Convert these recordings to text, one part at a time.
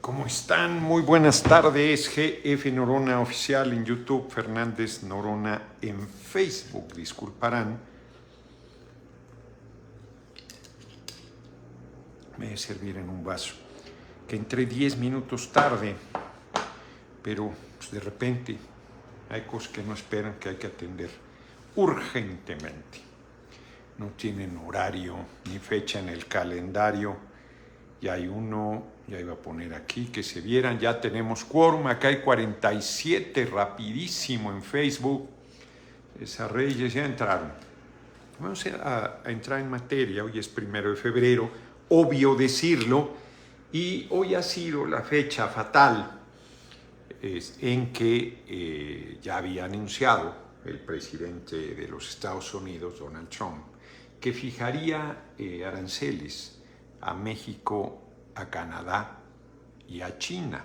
¿Cómo están? Muy buenas tardes. GF Norona Oficial en YouTube, Fernández Norona en Facebook. Disculparán. Me voy a servir en un vaso. Que entré 10 minutos tarde, pero pues, de repente hay cosas que no esperan, que hay que atender urgentemente. No tienen horario ni fecha en el calendario. Y hay uno, ya iba a poner aquí, que se vieran, ya tenemos quórum, acá hay 47, rapidísimo en Facebook. Esas Reyes ya entraron. Vamos a entrar en materia, hoy es 1 de febrero, obvio decirlo, y hoy ha sido la fecha fatal en que ya había anunciado el presidente de los Estados Unidos, Donald Trump, que fijaría aranceles a México, a Canadá y a China.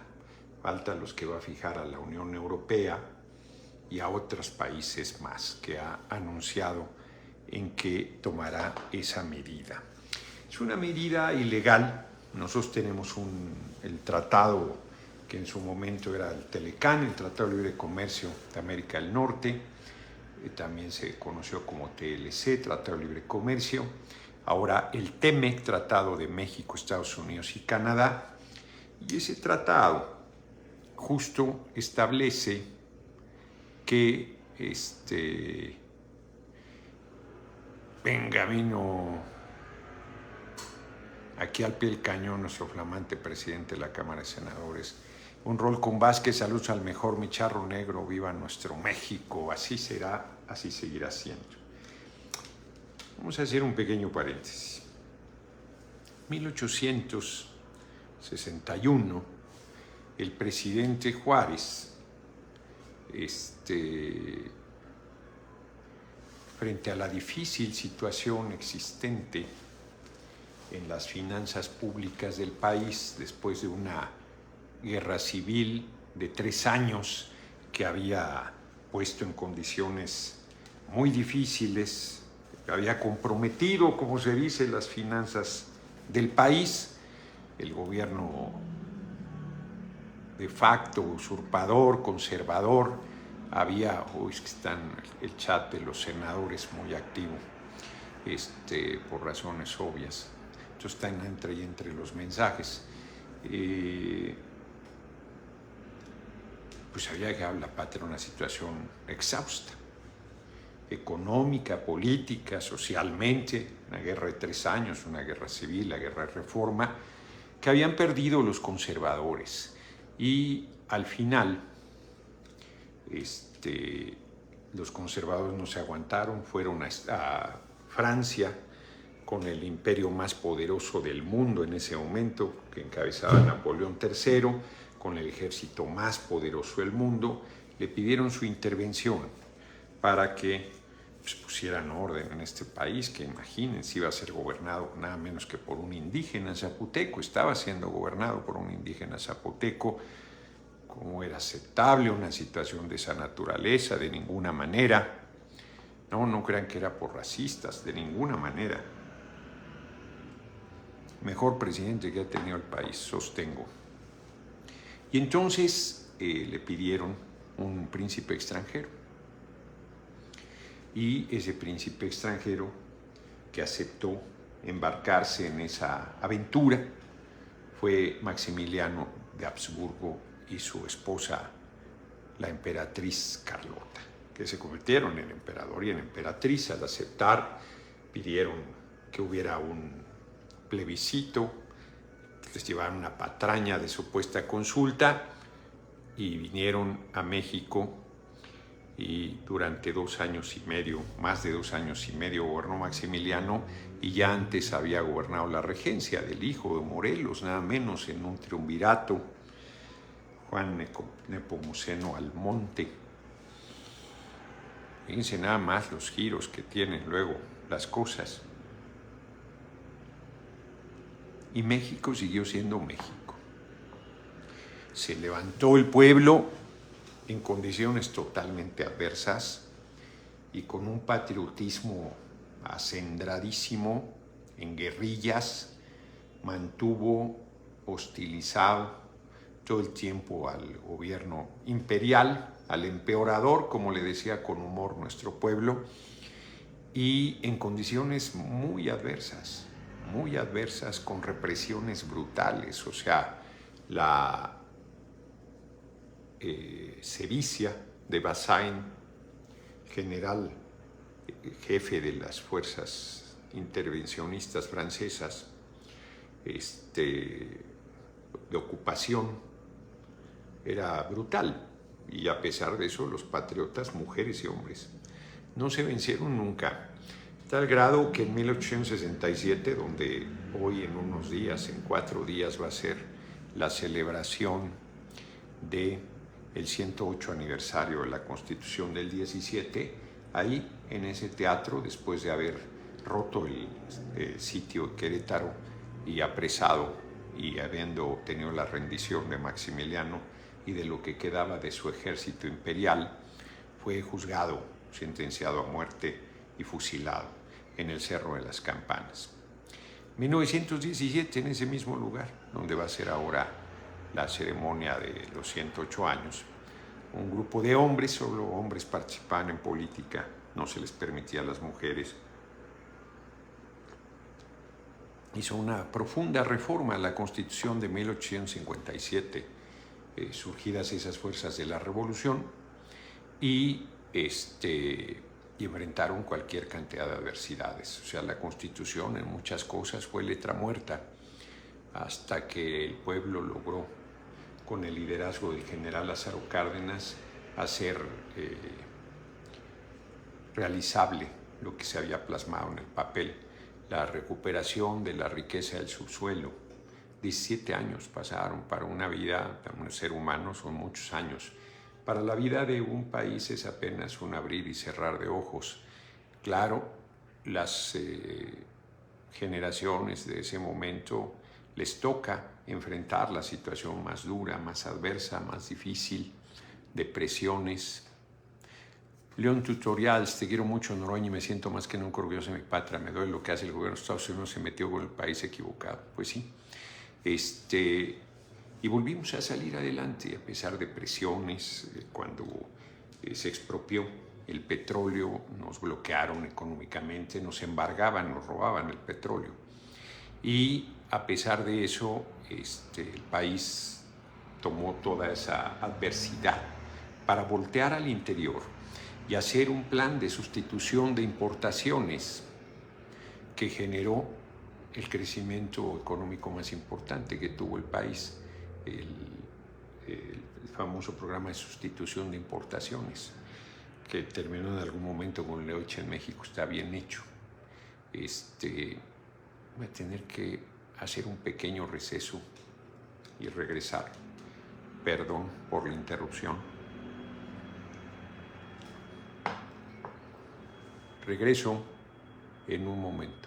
Faltan los que va a fijar a la Unión Europea y a otros países más que ha anunciado en que tomará esa medida. Es una medida ilegal. Nosotros tenemos el tratado que en su momento era el Telecán, el Tratado de Libre Comercio de América del Norte, también se conoció como TLC, Tratado de Libre Comercio. Ahora el TEMEC, Tratado de México, Estados Unidos y Canadá. Y ese tratado justo establece que vino aquí al pie del cañón nuestro flamante presidente de la Cámara de Senadores. Un rol con Vázquez, saludos al mejor, mi charro negro, viva nuestro México, así será, así seguirá siendo. Vamos a hacer un pequeño paréntesis. 1861, el presidente Juárez, frente a la difícil situación existente en las finanzas públicas del país, después de una guerra civil de 3 años que había puesto en condiciones muy difíciles, había comprometido, como se dice, las finanzas del país, el gobierno de facto, usurpador, conservador, había, hoy es que están el chat de los senadores muy activo, por razones obvias, entonces están entre los mensajes, pues había que la patria una situación exhausta, económica, política, socialmente, una guerra de 3 años, una guerra civil, la guerra de reforma, que habían perdido los conservadores. Y al final, los conservadores no se aguantaron, fueron a Francia con el imperio más poderoso del mundo en ese momento, que encabezaba Napoleón III, con el ejército más poderoso del mundo, le pidieron su intervención para que pusieran orden en este país, que imagínense, iba a ser gobernado nada menos que por un indígena zapoteco, estaba siendo gobernado por un indígena zapoteco. ¿Cómo era aceptable una situación de esa naturaleza? De ninguna manera. No crean que era por racistas, de ninguna manera. Mejor presidente que ha tenido el país, sostengo. Y entonces le pidieron un príncipe extranjero. Y ese príncipe extranjero que aceptó embarcarse en esa aventura fue Maximiliano de Habsburgo y su esposa, la emperatriz Carlota, que se convirtieron en emperador y en emperatriz. Al aceptar, pidieron que hubiera un plebiscito, les llevaron una patraña de supuesta consulta y vinieron a México. Y durante 2 años y medio, más de 2 años y medio, gobernó Maximiliano, y ya antes había gobernado la regencia del hijo de Morelos, nada menos, en un triunvirato, Juan Nepomuceno Almonte. Fíjense nada más los giros que tienen luego las cosas. Y México siguió siendo México. Se levantó el pueblo en condiciones totalmente adversas y con un patriotismo acendradísimo, en guerrillas, mantuvo hostilizado todo el tiempo al gobierno imperial, al empeorador, como le decía con humor nuestro pueblo, y en condiciones muy adversas, con represiones brutales. O sea, la sevicia de Bazaine, general jefe de las fuerzas intervencionistas francesas, de ocupación, era brutal, y a pesar de eso los patriotas, mujeres y hombres, no se vencieron nunca, tal grado que en 1867, donde hoy en unos días, en 4 días, va a ser la celebración del 108 aniversario de la Constitución del 17, ahí en ese teatro, después de haber roto el sitio de Querétaro y apresado y habiendo obtenido la rendición de Maximiliano y de lo que quedaba de su ejército imperial, fue juzgado, sentenciado a muerte y fusilado en el Cerro de las Campanas. 1917, en ese mismo lugar, donde va a ser ahora la ceremonia de los 108 años, un grupo de hombres, solo hombres participaban en política, no se les permitía a las mujeres. Hizo una profunda reforma a la Constitución de 1857, surgidas esas fuerzas de la Revolución, y enfrentaron cualquier cantidad de adversidades. O sea, la Constitución en muchas cosas fue letra muerta, hasta que el pueblo logró, con el liderazgo del general Lázaro Cárdenas, hacer realizable lo que se había plasmado en el papel, la recuperación de la riqueza del subsuelo. 17 años pasaron. Para una vida de un ser humano son muchos años. Para la vida de un país es apenas un abrir y cerrar de ojos. Claro, las generaciones de ese momento les toca enfrentar la situación más dura, más adversa, más difícil, depresiones. León Tutorials, te quiero mucho, Noroña, y me siento más que nunca orgulloso de mi patria. Me duele lo que hace el gobierno de Estados Unidos, se metió con el país equivocado. Pues sí. Y volvimos a salir adelante a pesar de presiones. Cuando se expropió el petróleo, nos bloquearon económicamente, nos embargaban, nos robaban el petróleo. Y a pesar de eso, el país tomó toda esa adversidad para voltear al interior y hacer un plan de sustitución de importaciones que generó el crecimiento económico más importante que tuvo el país, el famoso programa de sustitución de importaciones, que terminó en algún momento con Leocha en México. Está bien hecho. Voy a tener que hacer un pequeño receso y regresar. Perdón por la interrupción. Regreso en un momento.